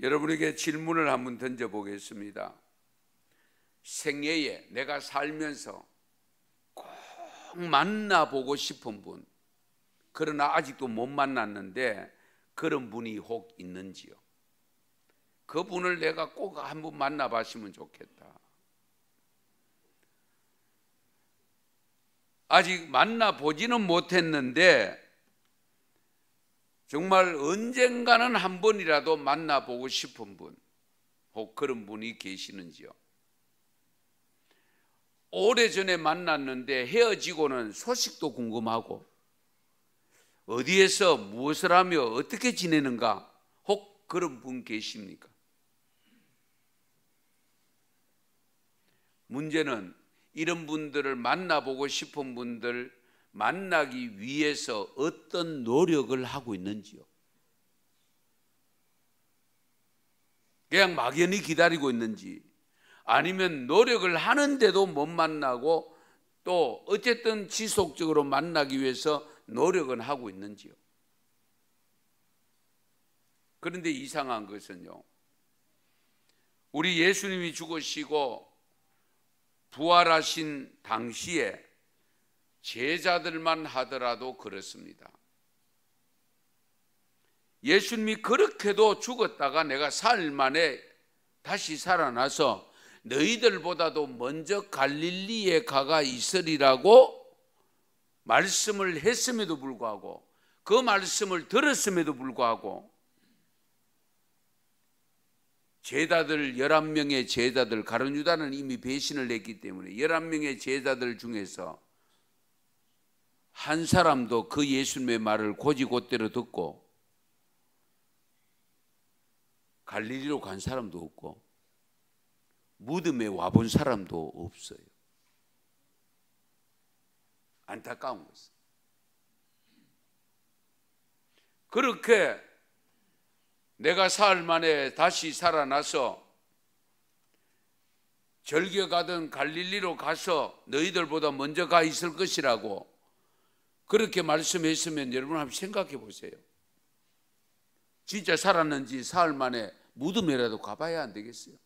여러분에게 질문을 한번 던져보겠습니다. 생애에 내가 살면서 꼭 만나보고 싶은 분, 그러나 아직도 못 만났는데 그런 분이 혹 있는지요? 그분을 내가 꼭 한번 만나봤으면 좋겠다. 아직 만나보지는 못했는데 정말 언젠가는 한 번이라도 만나보고 싶은 분, 혹 그런 분이 계시는지요? 오래전에 만났는데 헤어지고는 소식도 궁금하고 어디에서 무엇을 하며 어떻게 지내는가, 혹 그런 분 계십니까? 문제는 이런 분들을 만나보고 싶은 분들 만나기 위해서 어떤 노력을 하고 있는지요? 그냥 막연히 기다리고 있는지, 아니면 노력을 하는데도 못 만나고 또 어쨌든 지속적으로 만나기 위해서 노력은 하고 있는지요? 그런데 이상한 것은요, 우리 예수님이 죽으시고 부활하신 당시에 제자들만 하더라도 그렇습니다. 예수님이 그렇게도 죽었다가 내가 사흘 만에 다시 살아나서 너희들보다도 먼저 갈릴리에 가가 있으리라고 말씀을 했음에도 불구하고, 그 말씀을 들었음에도 불구하고 제자들 11명의 제자들, 가룟 유다는 이미 배신을 했기 때문에 11명의 제자들 중에서 한 사람도 그 예수님의 말을 곧이곧대로 듣고 갈릴리로 간 사람도 없고 무덤에 와본 사람도 없어요. 안타까운 것은 그렇게 내가 사흘 만에 다시 살아나서 절기에 가던 갈릴리로 가서 너희들보다 먼저 가 있을 것이라고 그렇게 말씀했으면 여러분 한번 생각해 보세요. 진짜 살았는지 사흘 만에 무덤에라도 가봐야 안 되겠어요?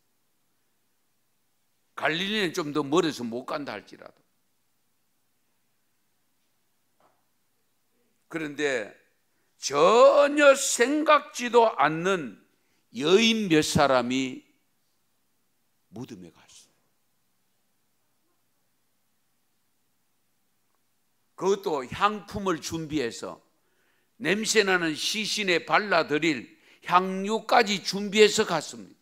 갈릴리는 좀 더 멀어서 못 간다 할지라도. 그런데 전혀 생각지도 않는 여인 몇 사람이 무덤에 갔어요. 그것도 향품을 준비해서 냄새나는 시신에 발라드릴 향유까지 준비해서 갔습니다.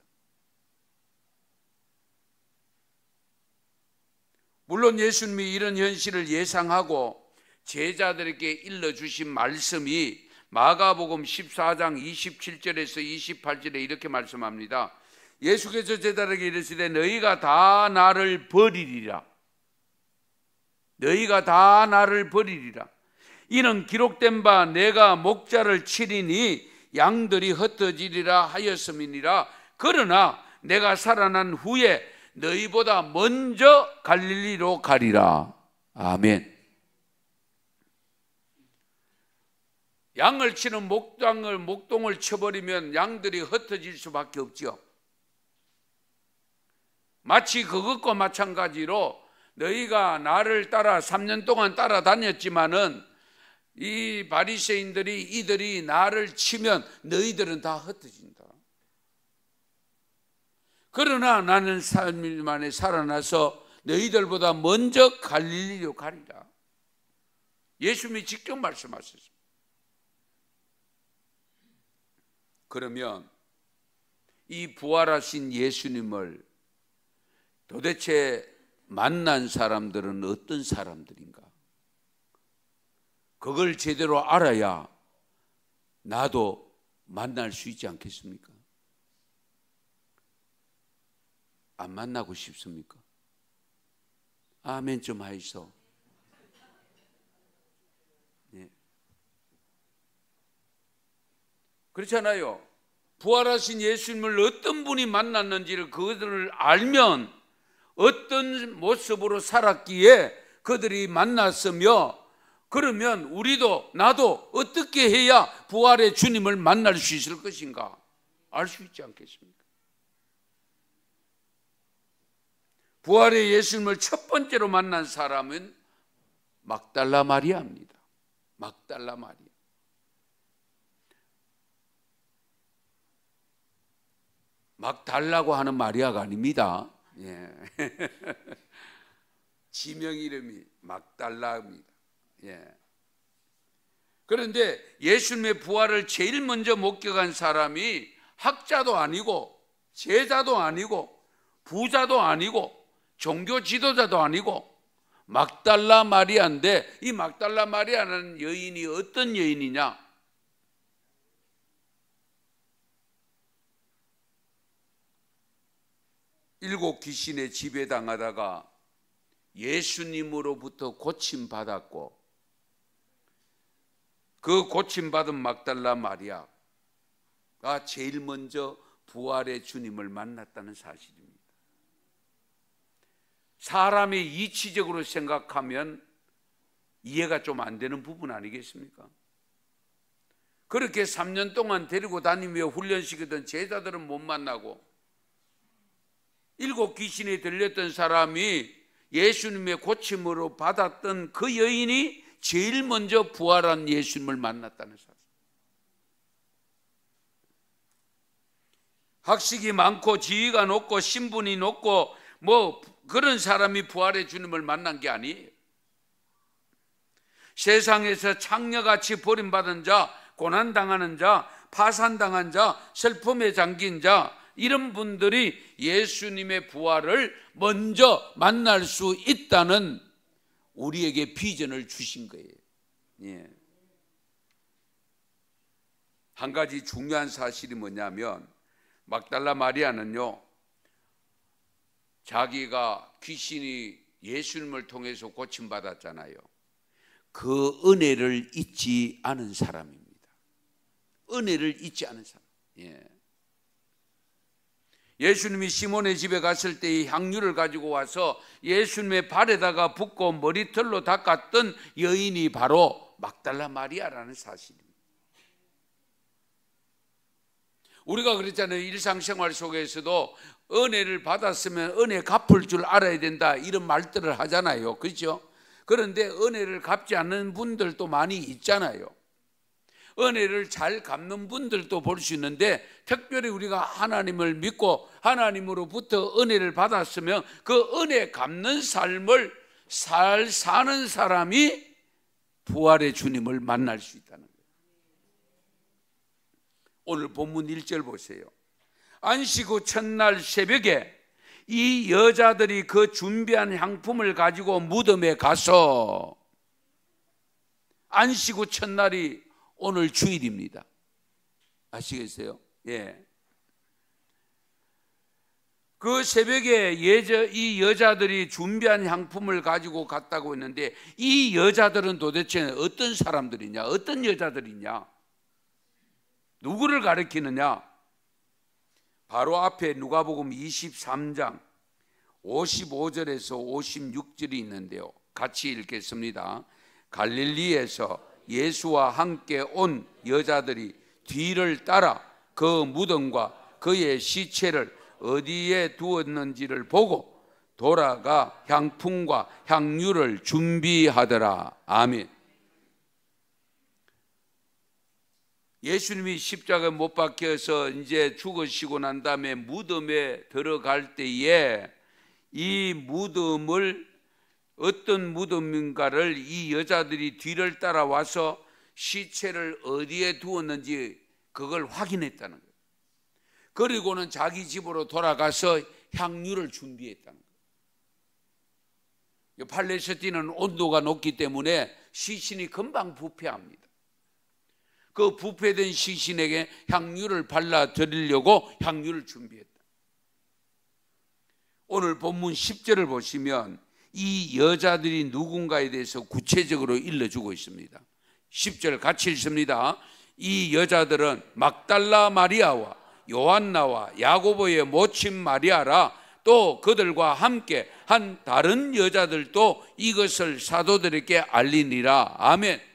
물론 예수님이 이런 현실을 예상하고 제자들에게 일러주신 말씀이 마가복음 14장 27절에서 28절에 이렇게 말씀합니다. 예수께서 제자들에게 이르시되 너희가 다 나를 버리리라. 너희가 다 나를 버리리라. 이는 기록된 바 내가 목자를 치리니 양들이 흩어지리라 하였음이니라. 그러나 내가 살아난 후에 너희보다 먼저 갈릴리로 가리라. 아멘. 양을 치는 목동을 쳐버리면 양들이 흩어질 수밖에 없죠. 마치 그것과 마찬가지로 너희가 나를 따라 3년 동안 따라다녔지만은 이 바리새인들이 이들이 나를 치면 너희들은 다 흩어진다. 그러나 나는 3일 만에 살아나서 너희들보다 먼저 갈릴리로 가리라. 예수님이 직접 말씀하셨습니다. 그러면 이 부활하신 예수님을 도대체 만난 사람들은 어떤 사람들인가? 그걸 제대로 알아야 나도 만날 수 있지 않겠습니까? 안 만나고 싶습니까? 아멘 좀 하이소. 네. 그렇잖아요. 부활하신 예수님을 어떤 분이 만났는지를 그들을 알면 어떤 모습으로 살았기에 그들이 만났으며, 그러면 우리도 나도 어떻게 해야 부활의 주님을 만날 수 있을 것인가? 알 수 있지 않겠습니까? 부활의 예수님을 첫 번째로 만난 사람은 막달라 마리아입니다. 막달라 마리아. 막 달라고 하는 마리아가 아닙니다. 예. 지명 이름이 막달라입니다. 예. 그런데 예수님의 부활을 제일 먼저 목격한 사람이 학자도 아니고 제자도 아니고 부자도 아니고 종교 지도자도 아니고 막달라 마리아인데, 이 막달라 마리아라는 여인이 어떤 여인이냐? 일곱 귀신에 지배당하다가 예수님으로부터 고침받았고, 그 고침받은 막달라 마리아가 제일 먼저 부활의 주님을 만났다는 사실입니다. 사람이 이치적으로 생각하면 이해가 좀 안 되는 부분 아니겠습니까? 그렇게 3년 동안 데리고 다니며 훈련시키던 제자들은 못 만나고, 일곱 귀신이 들렸던 사람이 예수님의 고침으로 받았던 그 여인이 제일 먼저 부활한 예수님을 만났다는 사실. 학식이 많고 지위가 높고 신분이 높고 뭐 그런 사람이 부활의 주님을 만난 게 아니에요. 세상에서 창녀같이 버림받은 자, 고난당하는 자, 파산당한 자, 슬픔에 잠긴 자, 이런 분들이 예수님의 부활을 먼저 만날 수 있다는 우리에게 비전을 주신 거예요. 예. 한 가지 중요한 사실이 뭐냐면, 막달라 마리아는요, 자기가 귀신이 예수님을 통해서 고침받았잖아요. 그 은혜를 잊지 않은 사람입니다. 은혜를 잊지 않은 사람. 예. 예수님이 시몬의 집에 갔을 때 이 향유를 가지고 와서 예수님의 발에다가 붓고 머리털로 닦았던 여인이 바로 막달라 마리아라는 사실입니다. 우리가 그랬잖아요. 일상생활 속에서도 은혜를 받았으면 은혜 갚을 줄 알아야 된다, 이런 말들을 하잖아요. 그렇죠? 그런데 은혜를 갚지 않는 분들도 많이 있잖아요. 은혜를 잘 갚는 분들도 볼 수 있는데, 특별히 우리가 하나님을 믿고 하나님으로부터 은혜를 받았으면 그 은혜 갚는 삶을 사는 사람이 부활의 주님을 만날 수 있다는 거예요. 오늘 본문 1절 보세요. 안식 후 첫날 새벽에 이 여자들이 그 준비한 향품을 가지고 무덤에 가서, 안식 후 첫날이 오늘 주일입니다. 아시겠어요? 예. 그 새벽에 이 여자들이 준비한 향품을 가지고 갔다고 했는데, 이 여자들은 도대체 어떤 사람들이냐? 어떤 여자들이냐? 누구를 가리키느냐? 바로 앞에 누가복음 23장 55절에서 56절이 있는데요. 같이 읽겠습니다. 갈릴리에서 예수와 함께 온 여자들이 뒤를 따라 그 무덤과 그의 시체를 어디에 두었는지를 보고 돌아가 향품과 향유를 준비하더라. 아멘. 예수님이 십자가에 못 박혀서 이제 죽으시고 난 다음에 무덤에 들어갈 때에 이 무덤을, 어떤 무덤인가를 이 여자들이 뒤를 따라와서 시체를 어디에 두었는지 그걸 확인했다는 거예요. 그리고는 자기 집으로 돌아가서 향유를 준비했다는 거예요. 팔레스틴은 온도가 높기 때문에 시신이 금방 부패합니다. 그 부패된 시신에게 향유를 발라 드리려고 향유를 준비했다. 오늘 본문 10절을 보시면 이 여자들이 누군가에 대해서 구체적으로 일러주고 있습니다. 10절 같이 읽습니다. 이 여자들은 막달라 마리아와 요한나와 야고보의 모친 마리아라, 또 그들과 함께 한 다른 여자들도 이것을 사도들에게 알리니라. 아멘.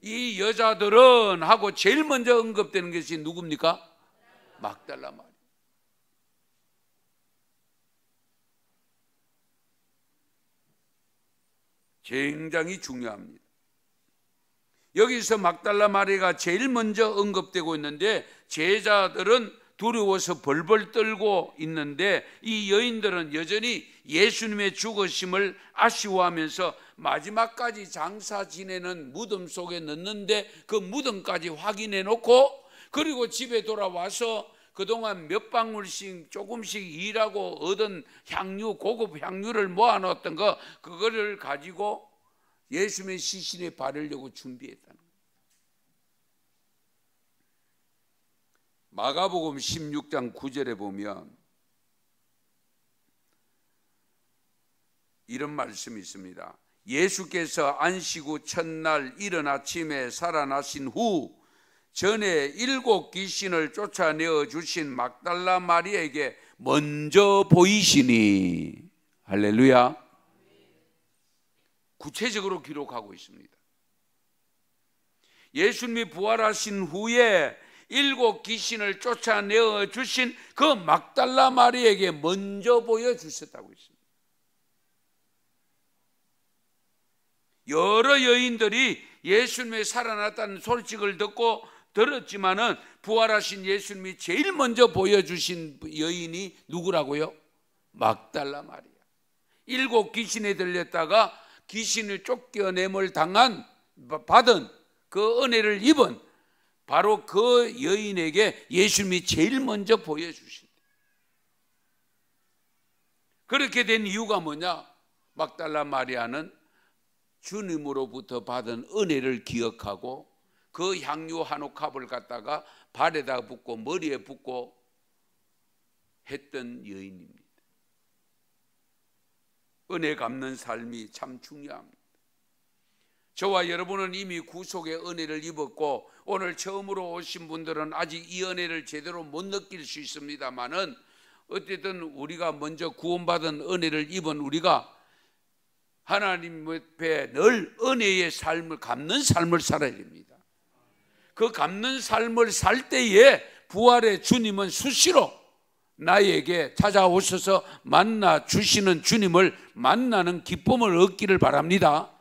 이 여자들은 하고 제일 먼저 언급되는 것이 누굽니까? 막달라 마리아. 굉장히 중요합니다. 여기서 막달라 마리아가 제일 먼저 언급되고 있는데 제자들은 두려워서 벌벌 떨고 있는데 이 여인들은 여전히 예수님의 죽으심을 아쉬워하면서 마지막까지 장사 지내는 무덤 속에 넣는데 그 무덤까지 확인해 놓고 그리고 집에 돌아와서 그동안 몇 방울씩 조금씩 일하고 얻은 향유, 고급 향유를 모아놓았던 그거를 가지고 예수님의 시신에 바르려고 준비했다는 거예요. 마가복음 16장 9절에 보면 이런 말씀이 있습니다. 예수께서 안식 후 첫날 이른 아침에 살아나신 후 전에 7 귀신을 쫓아내어 주신 막달라 마리아에게 먼저 보이시니. 할렐루야. 구체적으로 기록하고 있습니다. 예수님이 부활하신 후에 7 귀신을 쫓아내어 주신 그 막달라 마리아에게 먼저 보여주셨다고 했습니다. 여러 여인들이 예수님이 살아났다는 소식을 듣고 들었지만은 부활하신 예수님이 제일 먼저 보여주신 여인이 누구라고요? 막달라 마리아. 7 귀신에 들렸다가 귀신을 쫓겨냄을 받은 그 은혜를 입은 바로 그 여인에게 예수님이 제일 먼저 보여주신다. 그렇게 된 이유가 뭐냐? 막달라 마리아는 주님으로부터 받은 은혜를 기억하고 그 향유 한 옥합을 갖다가 발에다 붓고 머리에 붓고 했던 여인입니다. 은혜 갚는 삶이 참 중요합니다. 저와 여러분은 이미 구속의 은혜를 입었고 오늘 처음으로 오신 분들은 아직 이 은혜를 제대로 못 느낄 수 있습니다만은 어쨌든 우리가 먼저 구원받은 은혜를 입은 우리가 하나님 앞에 늘 은혜의 삶을 갚는 삶을 살아야 됩니다. 그 갚는 삶을 살 때에 부활의 주님은 수시로 나에게 찾아오셔서 만나 주시는 주님을 만나는 기쁨을 얻기를 바랍니다.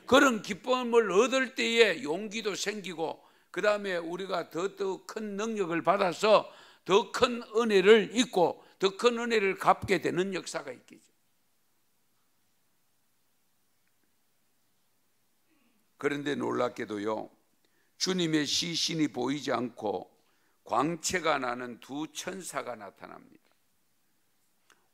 그런 기쁨을 얻을 때에 용기도 생기고 그 다음에 우리가 더 큰 능력을 받아서 더 큰 은혜를 입고 더 큰 은혜를 갚게 되는 역사가 있겠죠. 그런데 놀랍게도요, 주님의 시신이 보이지 않고 광채가 나는 2 천사가 나타납니다.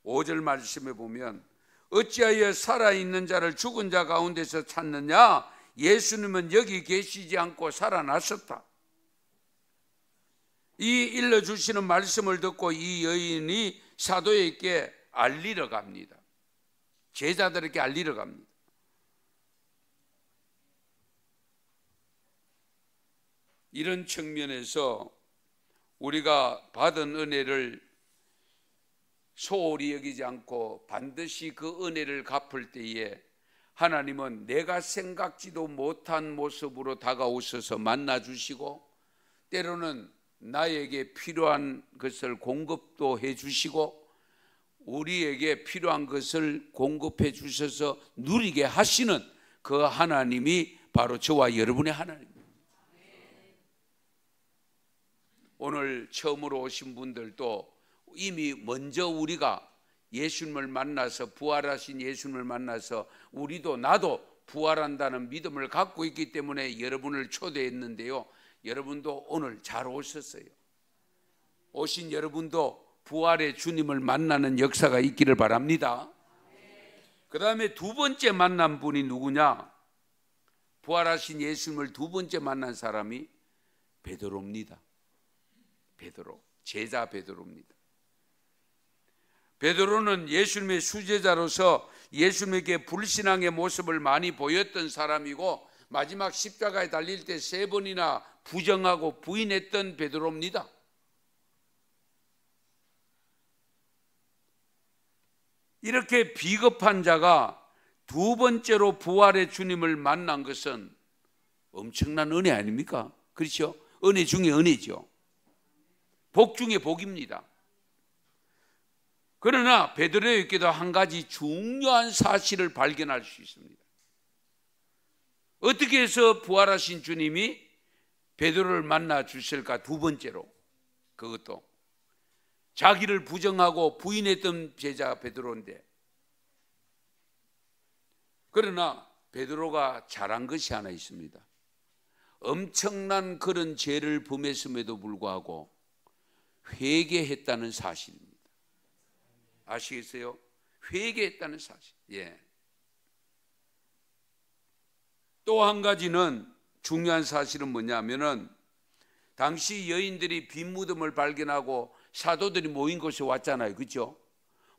5절 말씀에 보면 어찌하여 살아있는 자를 죽은 자 가운데서 찾느냐? 예수님은 여기 계시지 않고 살아나셨다. 이 일러주시는 말씀을 듣고 이 여인이 사도에게 알리러 갑니다. 제자들에게 알리러 갑니다. 이런 측면에서 우리가 받은 은혜를 소홀히 여기지 않고 반드시 그 은혜를 갚을 때에 하나님은 내가 생각지도 못한 모습으로 다가오셔서 만나주시고 때로는 나에게 필요한 것을 공급도 해주시고 우리에게 필요한 것을 공급해 주셔서 누리게 하시는 그 하나님이 바로 저와 여러분의 하나님입니다. 오늘 처음으로 오신 분들도 이미 먼저 우리가 예수님을 만나서 부활하신 예수님을 만나서 우리도 나도 부활한다는 믿음을 갖고 있기 때문에 여러분을 초대했는데요, 여러분도 오늘 잘 오셨어요. 오신 여러분도 부활의 주님을 만나는 역사가 있기를 바랍니다. 그 다음에 2번째 만난 분이 누구냐? 부활하신 예수님을 2번째 만난 사람이 베드로입니다. 베드로, 제자 베드로입니다. 베드로는 예수님의 수제자로서 예수님에게 불신앙의 모습을 많이 보였던 사람이고 마지막 십자가에 달릴 때 3번이나 부정하고 부인했던 베드로입니다. 이렇게 비겁한 자가 2번째로 부활의 주님을 만난 것은 엄청난 은혜 아닙니까? 그렇죠? 은혜 중에 은혜죠. 복 중에 복입니다. 그러나 베드로에게도 한 가지 중요한 사실을 발견할 수 있습니다. 어떻게 해서 부활하신 주님이 베드로를 만나 주실까? 두 번째로, 그것도 자기를 부정하고 부인했던 제자 베드로인데, 그러나 베드로가 잘한 것이 하나 있습니다. 엄청난 그런 죄를 범했음에도 불구하고 회개했다는 사실입니다. 아시겠어요? 회개했다는 사실. 예. 또 한 가지는, 중요한 사실은 뭐냐면은, 당시 여인들이 빈 무덤을 발견하고 사도들이 모인 곳에 왔잖아요. 그렇죠?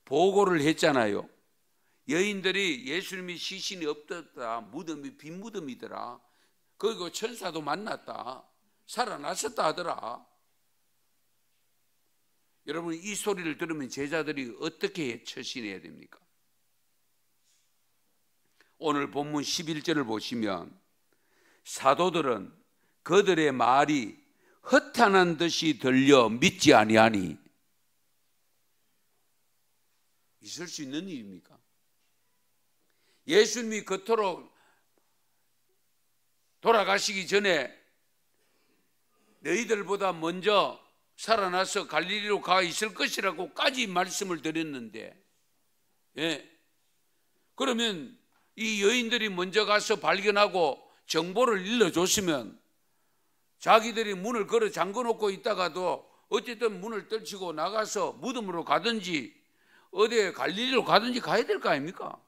보고를 했잖아요. 여인들이 예수님이 시신이 없었다, 무덤이 빈 무덤이더라, 그리고 천사도 만났다, 살아났었다 하더라. 여러분, 이 소리를 들으면 제자들이 어떻게 처신해야 됩니까? 오늘 본문 11절을 보시면 사도들은 그들의 말이 허탄한 듯이 들려 믿지 아니하니. 있을 수 있는 일입니까? 예수님이 그토록 돌아가시기 전에 너희들보다 먼저 살아나서 갈릴리로 가 있을 것이라고까지 말씀을 드렸는데, 예. 그러면 이 여인들이 먼저 가서 발견하고 정보를 일러줬으면 자기들이 문을 걸어 잠궈놓고 있다가도 어쨌든 문을 떨치고 나가서 무덤으로 가든지 어디에 갈릴리로 가든지 가야 될 거 아닙니까?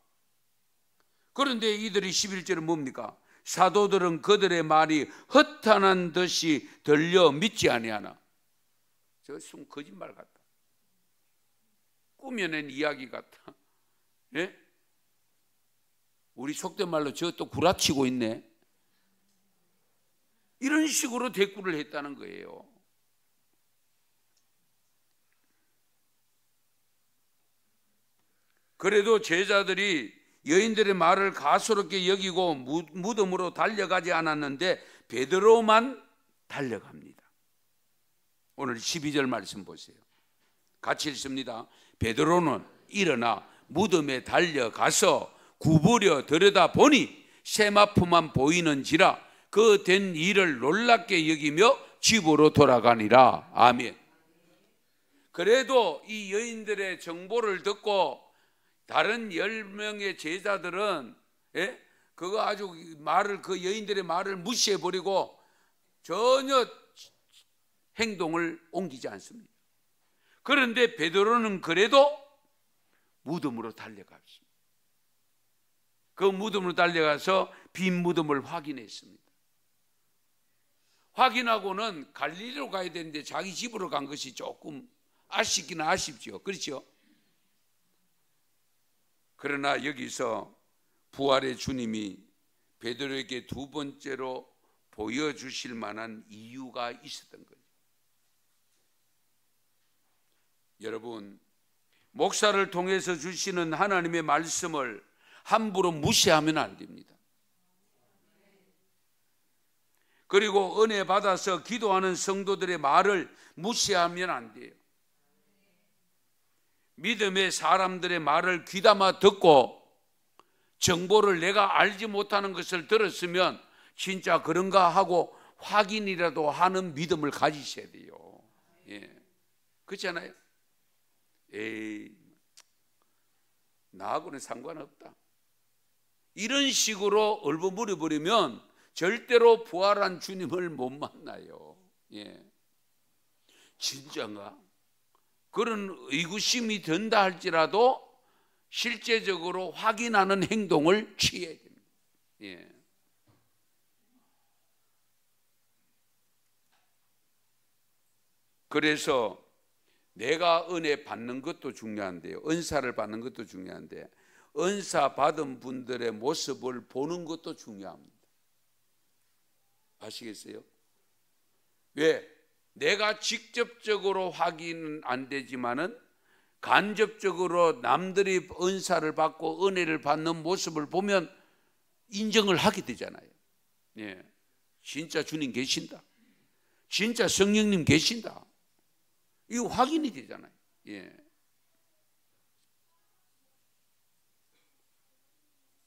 그런데 이들이 11절은 뭡니까? 사도들은 그들의 말이 허탄한 듯이 들려 믿지 아니하나. 저 순 거짓말 같다, 꾸며낸 이야기 같다. 예? 우리 속된 말로 저 또 구라치고 있네, 이런 식으로 대꾸를 했다는 거예요. 그래도 제자들이 여인들의 말을 가소롭게 여기고 무덤으로 달려가지 않았는데 베드로만 달려갑니다. 오늘 12절 말씀 보세요. 같이 읽습니다. 베드로는 일어나 무덤에 달려가서 구부려 들여다보니 세마포만 보이는지라 그 된 일을 놀랍게 여기며 집으로 돌아가니라. 아멘. 그래도 이 여인들의 정보를 듣고 다른 10명의 제자들은, 예? 그거 아주 말을, 그 여인들의 말을 무시해버리고 전혀 행동을 옮기지 않습니다. 그런데 베드로는 그래도 무덤으로 달려갔습니다. 그 무덤으로 달려가서 빈 무덤을 확인했습니다. 확인하고는 갈릴리로 가야 되는데 자기 집으로 간 것이 조금 아쉽기는 아쉽죠. 그렇죠? 그러나 여기서 부활의 주님이 베드로에게 두 번째로 보여주실 만한 이유가 있었던 거예요. 여러분, 목사를 통해서 주시는 하나님의 말씀을 함부로 무시하면 안 됩니다. 그리고 은혜 받아서 기도하는 성도들의 말을 무시하면 안 돼요. 믿음의 사람들의 말을 귀담아 듣고 정보를 내가 알지 못하는 것을 들었으면 진짜 그런가 하고 확인이라도 하는 믿음을 가지셔야 돼요. 예. 그렇잖아요. 에이, 나하고는 상관없다, 이런 식으로 얼버무려 버리면 절대로 부활한 주님을 못 만나요. 예. 진짜인가? 그런 의구심이 든다 할지라도 실제적으로 확인하는 행동을 취해야 됩니다. 예. 그래서 내가 은혜 받는 것도 중요한데요, 은사를 받는 것도 중요한데 은사 받은 분들의 모습을 보는 것도 중요합니다. 아시겠어요? 왜? 내가 직접적으로 확인은 안 되지만은 간접적으로 남들이 은사를 받고 은혜를 받는 모습을 보면 인정을 하게 되잖아요. 예. 진짜 주님 계신다, 진짜 성령님 계신다, 이거 확인이 되잖아요. 예.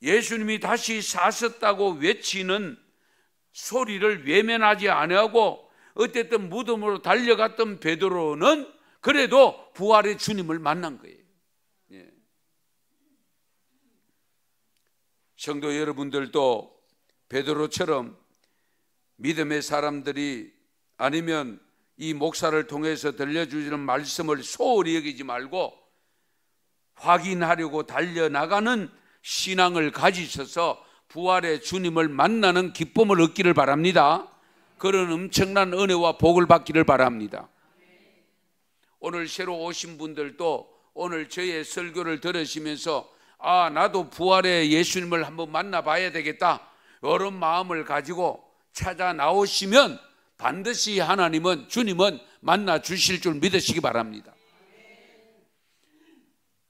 예수님이 다시 사셨다고 외치는 소리를 외면하지 아니하고 어쨌든 무덤으로 달려갔던 베드로는 그래도 부활의 주님을 만난 거예요. 예. 성도 여러분들도 베드로처럼 믿음의 사람들이 아니면 이 목사를 통해서 들려주시는 말씀을 소홀히 여기지 말고 확인하려고 달려나가는 신앙을 가지셔서 부활의 주님을 만나는 기쁨을 얻기를 바랍니다. 그런 엄청난 은혜와 복을 받기를 바랍니다. 오늘 새로 오신 분들도 오늘 저의 설교를 들으시면서 아, 나도 부활의 예수님을 한번 만나봐야 되겠다, 이런 마음을 가지고 찾아 나오시면 반드시 하나님은, 주님은 만나 주실 줄 믿으시기 바랍니다.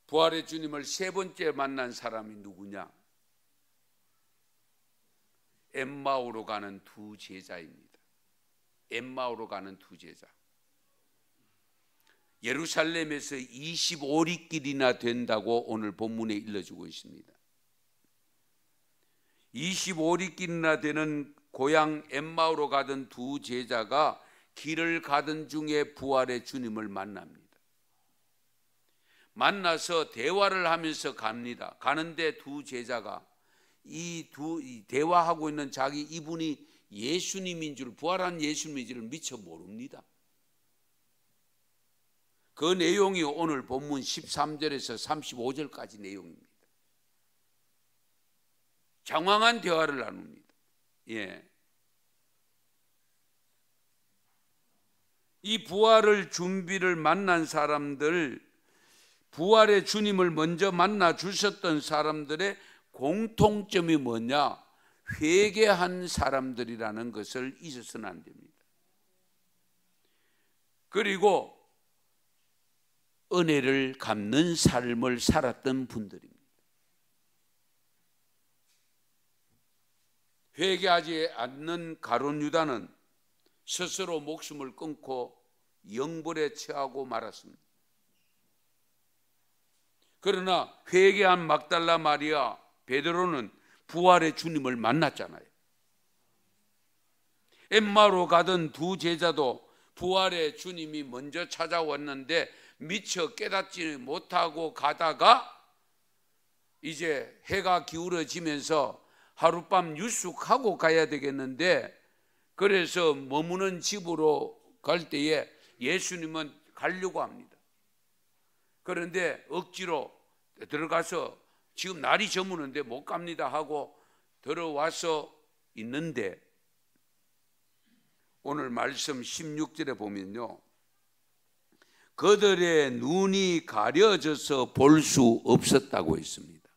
부활의 주님을 세 번째 만난 사람이 누구냐? 엠마오로 가는 두 제자입니다. 엠마오로 가는 두 제자. 예루살렘에서 25리길이나 된다고 오늘 본문에 일러주고 있습니다. 25리길이나 되는 고향 엠마오로 가던 두 제자가 길을 가던 중에 부활의 주님을 만납니다. 만나서 대화를 하면서 갑니다. 가는데 두 제자가 이 대화하고 있는 이분이 예수님인 줄, 부활한 예수님인 줄 미처 모릅니다. 그 내용이 오늘 본문 13절에서 35절까지 내용입니다. 장황한 대화를 나눕니다. 예. 이 부활을 준비를 만난 사람들, 부활의 주님을 먼저 만나 주셨던 사람들의 공통점이 뭐냐? 회개한 사람들이라는 것을 잊어서는 안 됩니다. 그리고 은혜를 갚는 삶을 살았던 분들입니다. 회개하지 않는 가룟 유다는 스스로 목숨을 끊고 영벌에 처하고 말았습니다. 그러나 회개한 막달라 마리아, 베드로는 부활의 주님을 만났잖아요. 엠마로 가던 두 제자도 부활의 주님이 먼저 찾아왔는데 미처 깨닫지 못하고 가다가 이제 해가 기울어지면서 하룻밤 유숙하고 가야 되겠는데, 그래서 머무는 집으로 갈 때에 예수님은 가려고 합니다. 그런데 억지로 들어가서 지금 날이 저무는데 못 갑니다 하고 들어와서 있는데, 오늘 말씀 16절에 보면요, 그들의 눈이 가려져서 볼 수 없었다고 했습니다.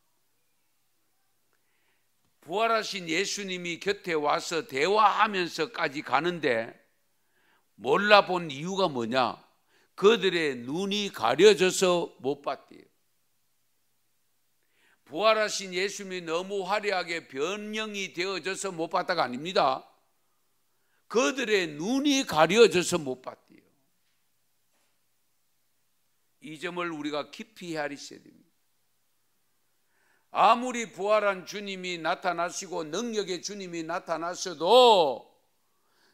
부활하신 예수님이 곁에 와서 대화하면서까지 가는데 몰라본 이유가 뭐냐? 그들의 눈이 가려져서 못 봤대요. 부활하신 예수님이 너무 화려하게 변형이 되어져서 못 봤다가 아닙니다. 그들의 눈이 가려져서 못 봤대요. 이 점을 우리가 깊이 헤아리셔야 됩니다. 아무리 부활한 주님이 나타나시고 능력의 주님이 나타나셔도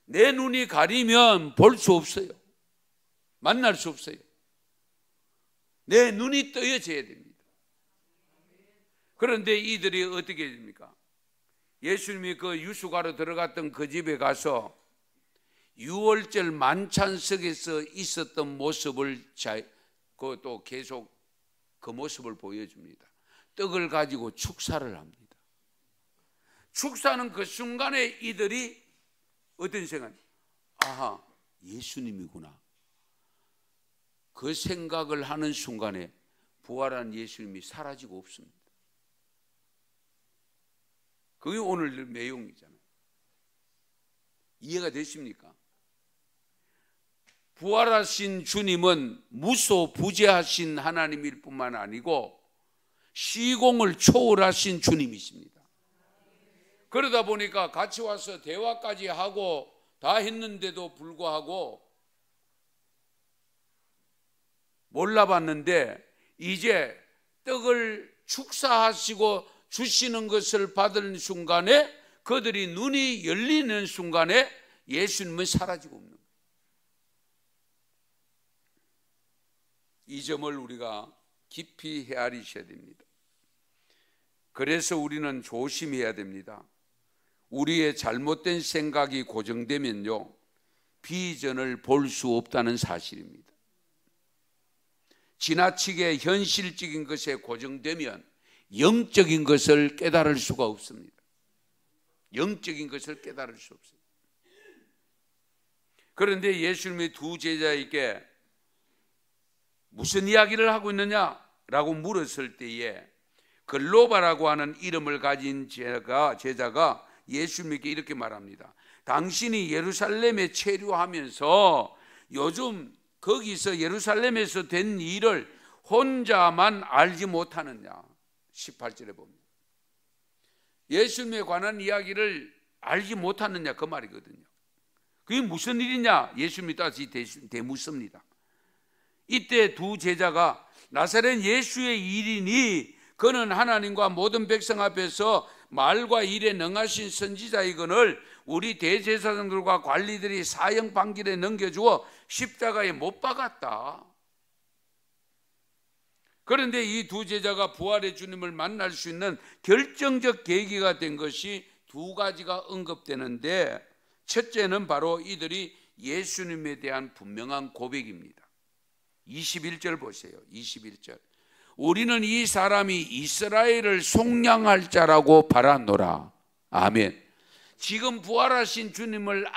내 눈이 가리면 볼 수 없어요. 만날 수 없어요. 내 눈이 떠여져야 됩니다. 그런데 이들이 어떻게 됩니까? 예수님이 그 유숙하러 들어갔던 그 집에 가서 유월절 만찬석에서 있었던 모습을 또 계속 그 모습을 보여줍니다. 떡을 가지고 축사를 합니다. 축사는 그 순간에 이들이 어떤 생각? 아하, 예수님이구나. 그 생각을 하는 순간에 부활한 예수님이 사라지고 없습니다. 그게 오늘 내용이잖아요. 이해가 되십니까? 부활하신 주님은 무소부재하신 하나님일 뿐만 아니고 시공을 초월하신 주님이십니다. 그러다 보니까 같이 와서 대화까지 하고 다 했는데도 불구하고 몰라봤는데 이제 떡을 축사하시고 주시는 것을 받은 순간에, 그들이 눈이 열리는 순간에 예수님은 사라지고 없는 거예요. 이 점을 우리가 깊이 헤아리셔야 됩니다. 그래서 우리는 조심해야 됩니다. 우리의 잘못된 생각이 고정되면요, 비전을 볼 수 없다는 사실입니다. 지나치게 현실적인 것에 고정되면 영적인 것을 깨달을 수가 없습니다. 영적인 것을 깨달을 수 없어요. 그런데 예수님이 두 제자에게 무슨 이야기를 하고 있느냐라고 물었을 때에 글로바라고 하는 이름을 가진 제자가 예수님에게 이렇게 말합니다. 당신이 예루살렘에 체류하면서 요즘 거기서 예루살렘에서 된 일을 혼자만 알지 못하느냐. 18절에 보면 예수님에 관한 이야기를 알지 못하느냐, 그 말이거든요. 그게 무슨 일이냐 예수님이 다시 되묻습니다. 이때 두 제자가 나사렛 예수의 일이니 그는 하나님과 모든 백성 앞에서 말과 일에 능하신 선지자이거늘 우리 대제사장들과 관리들이 사형 판결에 넘겨주어 십자가에 못 박았다. 그런데 이 두 제자가 부활의 주님을 만날 수 있는 결정적 계기가 된 것이 두 가지가 언급되는데, 첫째는 바로 이들이 예수님에 대한 분명한 고백입니다. 21절 보세요. 21절. 우리는 이 사람이 이스라엘을 속량할 자라고 바라노라. 아멘. 지금 부활하신 주님을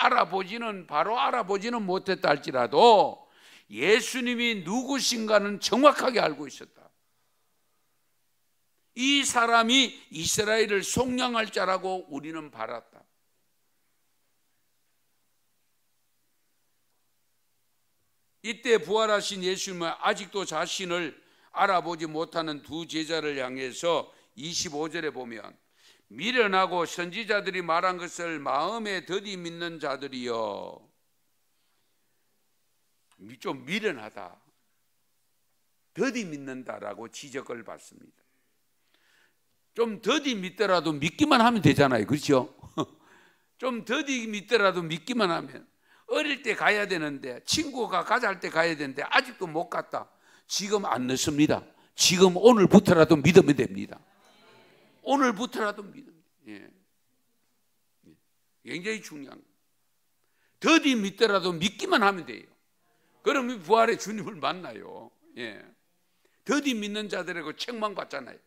바로 알아보지는 못했다 할지라도 예수님이 누구신가는 정확하게 알고 있었다. 이 사람이 이스라엘을 속량할 자라고 우리는 바랐다. 이때 부활하신 예수님은 아직도 자신을 알아보지 못하는 두 제자를 향해서 25절에 보면 미련하고 선지자들이 말한 것을 마음에 더디 믿는 자들이여. 좀 미련하다, 더디 믿는다라고 지적을 받습니다. 좀 더디 믿더라도 믿기만 하면 되잖아요, 그렇죠? 좀 더디 믿더라도 믿기만 하면, 어릴 때 가야 되는데, 친구가 가자 할 때 가야 되는데 아직도 못 갔다. 지금 안 늦습니다. 지금 오늘부터라도 믿으면 됩니다. 오늘부터라도 믿으면 돼요. 예. 굉장히 중요한 거예요. 더디 믿더라도 믿기만 하면 돼요. 그러면 부활의 주님을 만나요. 예. 더디 믿는 자들에게 책망받잖아요.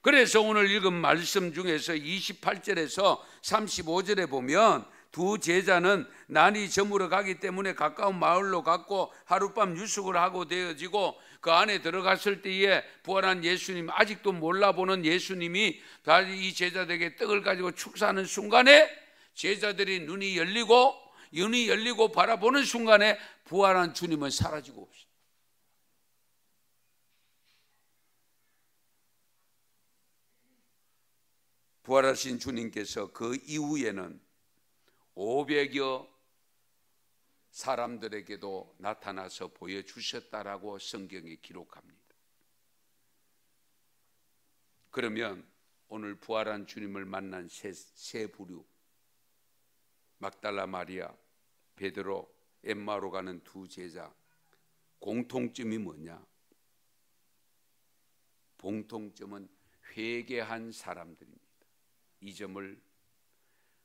그래서 오늘 읽은 말씀 중에서 28절에서 35절에 보면 두 제자는 난이 저물어 가기 때문에 가까운 마을로 갔고 하룻밤 유숙을 하고 되어지고, 그 안에 들어갔을 때에 부활한 예수님, 아직도 몰라보는 예수님이 이 제자들에게 떡을 가지고 축사하는 순간에 제자들이 눈이 열리고 바라보는 순간에 부활한 주님은 사라지고 없어요. 부활하신 주님께서 그 이후에는 500여 사람들에게도 나타나서 보여주셨다라고 성경이 기록합니다. 그러면 오늘 부활한 주님을 만난 세 부류, 막달라 마리아, 베드로, 엠마오로 가는 두 제자, 공통점이 뭐냐? 공통점은 회개한 사람들입니다. 이 점을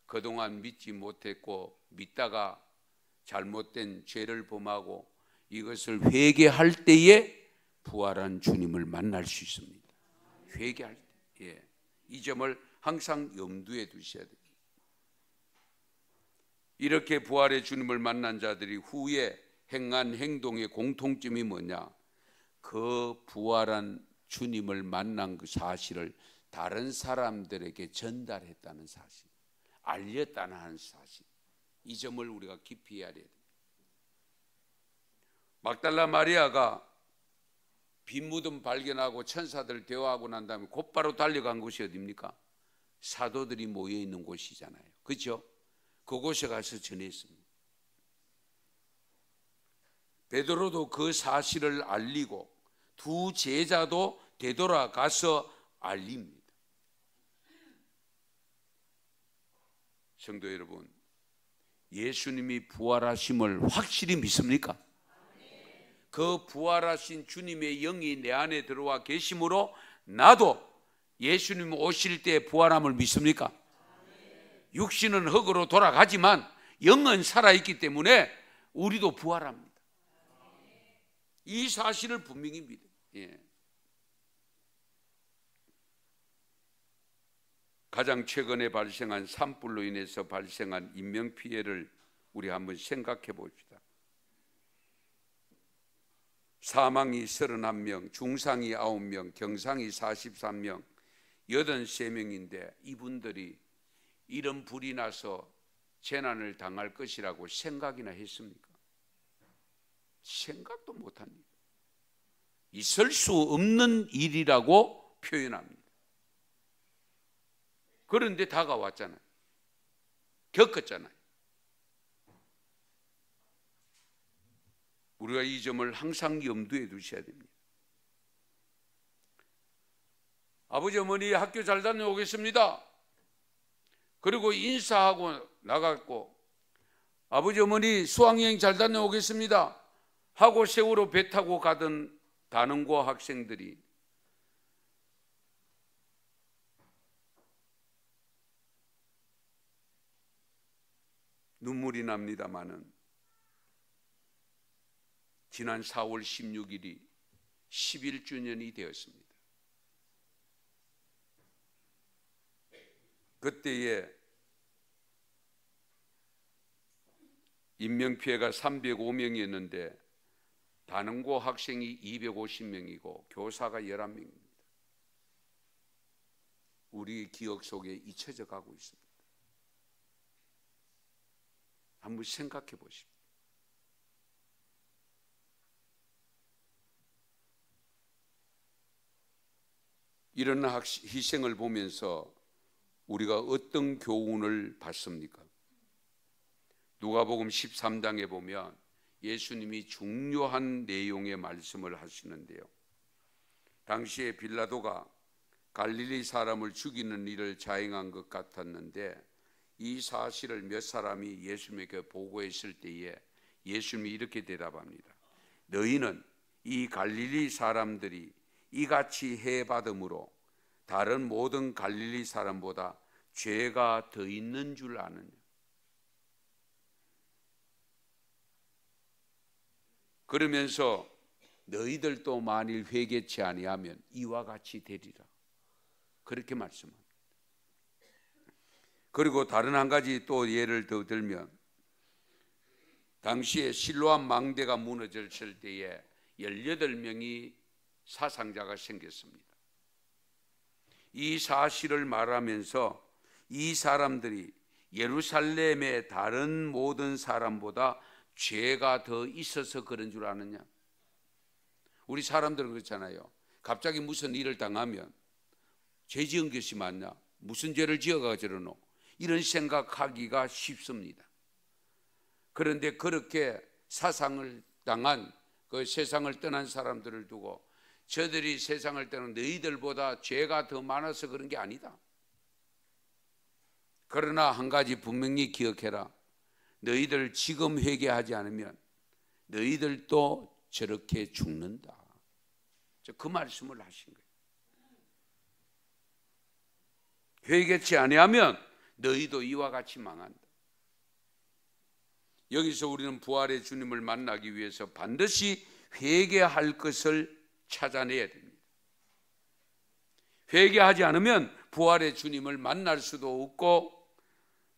그동안 믿지 못했고 믿다가 잘못된 죄를 범하고 이것을 회개할 때에 부활한 주님을 만날 수 있습니다. 회개할 때. 예. 이 점을 항상 염두에 두셔야 됩니다. 이렇게 부활의 주님을 만난 자들이 후에 행한 행동의 공통점이 뭐냐? 그 부활한 주님을 만난 그 사실을 다른 사람들에게 전달했다는 사실, 알렸다는 사실, 이 점을 우리가 깊이 해야 됩니다. 막달라 마리아가 빈 무덤 발견하고 천사들 대화하고 난 다음에 곧바로 달려간 곳이 어디입니까? 사도들이 모여 있는 곳이잖아요, 그렇죠? 그곳에 가서 전했습니다. 베드로도 그 사실을 알리고 두 제자도 되돌아가서 알립니다. 성도 여러분, 예수님이 부활하심을 확실히 믿습니까? 그 부활하신 주님의 영이 내 안에 들어와 계심으로 나도 예수님 오실 때 부활함을 믿습니까? 육신은 흙으로 돌아가지만 영은 살아있기 때문에 우리도 부활합니다. 이 사실을 분명히 믿어요. 예. 가장 최근에 발생한 산불로 인해서 발생한 인명피해를 우리 한번 생각해 봅시다. 사망이 31명, 중상이 9명, 경상이 43명, 83명인데 이분들이 이런 불이 나서 재난을 당할 것이라고 생각이나 했습니까? 생각도 못합니다. 있을 수 없는 일이라고 표현합니다. 그런데 다가왔잖아요. 겪었잖아요. 우리가 이 점을 항상 염두에 두셔야 됩니다. 아버지 어머니 학교 잘 다녀오겠습니다. 그리고 인사하고 나갔고, 아버지 어머니 수학여행 잘 다녀오겠습니다 하고 세월호 배 타고 가던 단원고 학생들이 눈물이 납니다마는 지난 4월 16일이 11주년이 되었습니다. 그때에 인명피해가 305명이었는데 단원고 학생이 250명이고 교사가 11명입니다. 우리 기억 속에 잊혀져 가고 있습니다. 한번 생각해 보십시오. 이런 희생을 보면서 우리가 어떤 교훈을 받습니까? 누가복음 13장에 보면 예수님이 중요한 내용의 말씀을 하시는데요. 당시에 빌라도가 갈릴리 사람을 죽이는 일을 자행한 것 같았는데 이 사실을 몇 사람이 예수님에게 보고했을 때에 예수님이 이렇게 대답합니다. 너희는 이 갈릴리 사람들이 이같이 해받음으로 다른 모든 갈릴리 사람보다 죄가 더 있는 줄 아느냐? 그러면서 너희들도 만일 회개치 아니하면 이와 같이 되리라. 그렇게 말씀합니다. 그리고 다른 한 가지 또 예를 더 들면 당시에 실로암 망대가 무너졌을 때에 18명이 사상자가 생겼습니다. 이 사실을 말하면서 이 사람들이 예루살렘의 다른 모든 사람보다 죄가 더 있어서 그런 줄 아느냐? 우리 사람들은 그렇잖아요. 갑자기 무슨 일을 당하면 죄 지은 것이 맞냐? 무슨 죄를 지어가 저러노? 이런 생각하기가 쉽습니다. 그런데 그렇게 사상을 당한 그 세상을 떠난 사람들을 두고 저들이 세상을 떠난 너희들보다 죄가 더 많아서 그런 게 아니다. 그러나 한 가지 분명히 기억해라. 너희들 지금 회개하지 않으면 너희들도 저렇게 죽는다. 그 말씀을 하신 거예요. 회개치 아니하면 너희도 이와 같이 망한다. 여기서 우리는 부활의 주님을 만나기 위해서 반드시 회개할 것을 찾아내야 됩니다. 회개하지 않으면 부활의 주님을 만날 수도 없고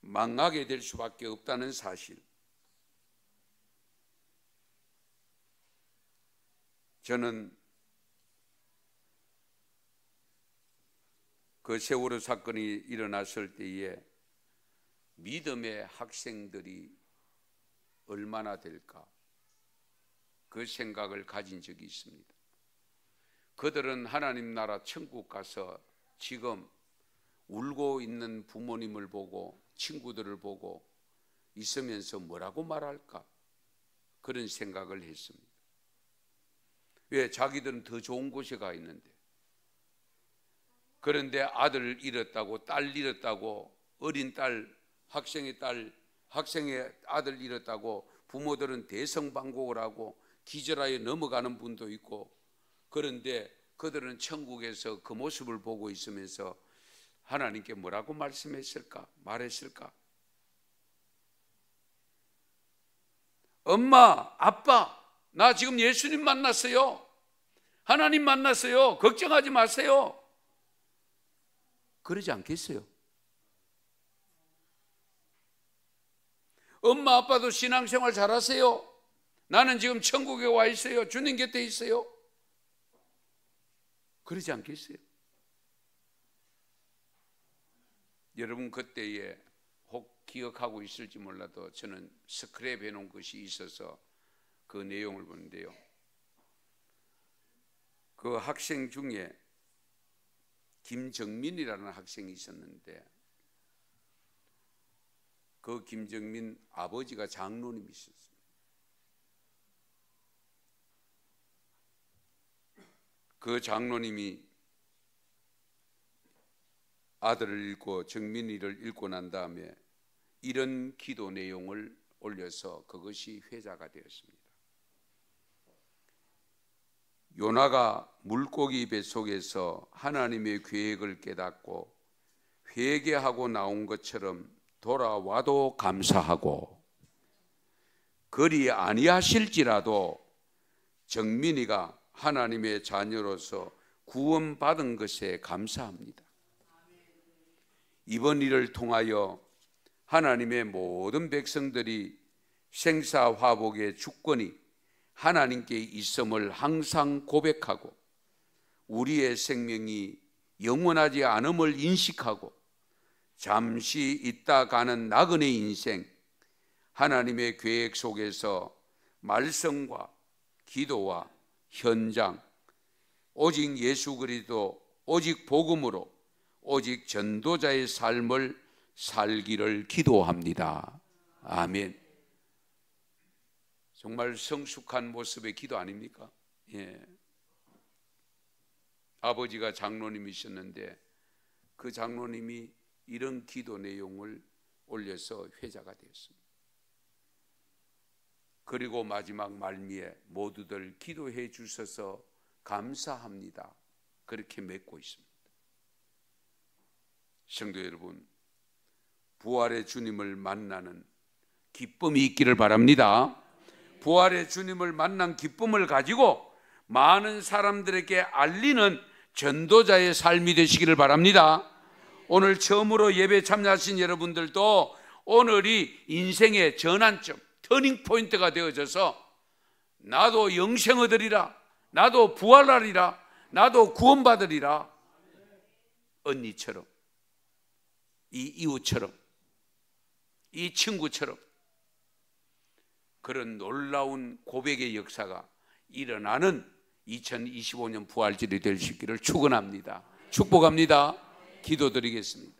망하게 될 수밖에 없다는 사실. 저는 그 세월호 사건이 일어났을 때에 믿음의 학생들이 얼마나 될까 그 생각을 가진 적이 있습니다. 그들은 하나님 나라 천국 가서 지금 울고 있는 부모님을 보고 친구들을 보고 있으면서 뭐라고 말할까 그런 생각을 했습니다. 왜? 자기들은 더 좋은 곳에 가 있는데. 그런데 아들 잃었다고, 딸 잃었다고, 어린 딸, 학생의 아들 잃었다고 부모들은 대성방곡을 하고 기절하여 넘어가는 분도 있고, 그런데 그들은 천국에서 그 모습을 보고 있으면서 하나님께 뭐라고 말했을까? 엄마, 아빠, 나 지금 예수님 만났어요. 하나님 만났어요. 걱정하지 마세요. 그러지 않겠어요? 엄마, 아빠도 신앙생활 잘하세요. 나는 지금 천국에 와 있어요. 주님 곁에 있어요. 그러지 않겠어요? 여러분 그때에 혹 기억하고 있을지 몰라도 저는 스크랩 해놓은 것이 있어서 그 내용을 보는데요. 그 학생 중에 김정민이라는 학생이 있었는데, 그 김정민 아버지가 장로님이셨어요. 그 장로님이 아들을 잃고 정민이를 잃고 난 다음에 이런 기도 내용을 올려서 그것이 회자가 되었습니다. 요나가 물고기 뱃속에서 하나님의 계획을 깨닫고 회개하고 나온 것처럼 돌아와도 감사하고, 그리 아니하실지라도 정민이가 하나님의 자녀로서 구원받은 것에 감사합니다. 이번 일을 통하여 하나님의 모든 백성들이 생사화복의 주권이 하나님께 있음을 항상 고백하고, 우리의 생명이 영원하지 않음을 인식하고, 잠시 있다 가는 나그네 인생, 하나님의 계획 속에서 말씀과 기도와 현장, 오직 예수 그리스도, 오직 복음으로, 오직 전도자의 삶을 살기를 기도합니다. 아멘. 정말 성숙한 모습의 기도 아닙니까? 예. 아버지가 장로님이셨는데 그 장로님이 이런 기도 내용을 올려서 회자가 되었습니다. 그리고 마지막 말미에 모두들 기도해 주셔서 감사합니다, 그렇게 맺고 있습니다. 성도 여러분, 부활의 주님을 만나는 기쁨이 있기를 바랍니다. 부활의 주님을 만난 기쁨을 가지고 많은 사람들에게 알리는 전도자의 삶이 되시기를 바랍니다. 오늘 처음으로 예배 참여하신 여러분들도 오늘이 인생의 전환점, 터닝 포인트가 되어져서 나도 영생 얻으리라, 나도 부활하리라, 나도 구원받으리라, 언니처럼, 이 이웃처럼, 이 친구처럼 그런 놀라운 고백의 역사가 일어나는 2025년 부활절이 될 수 있기를 축원합니다. 축복합니다. 기도드리겠습니다.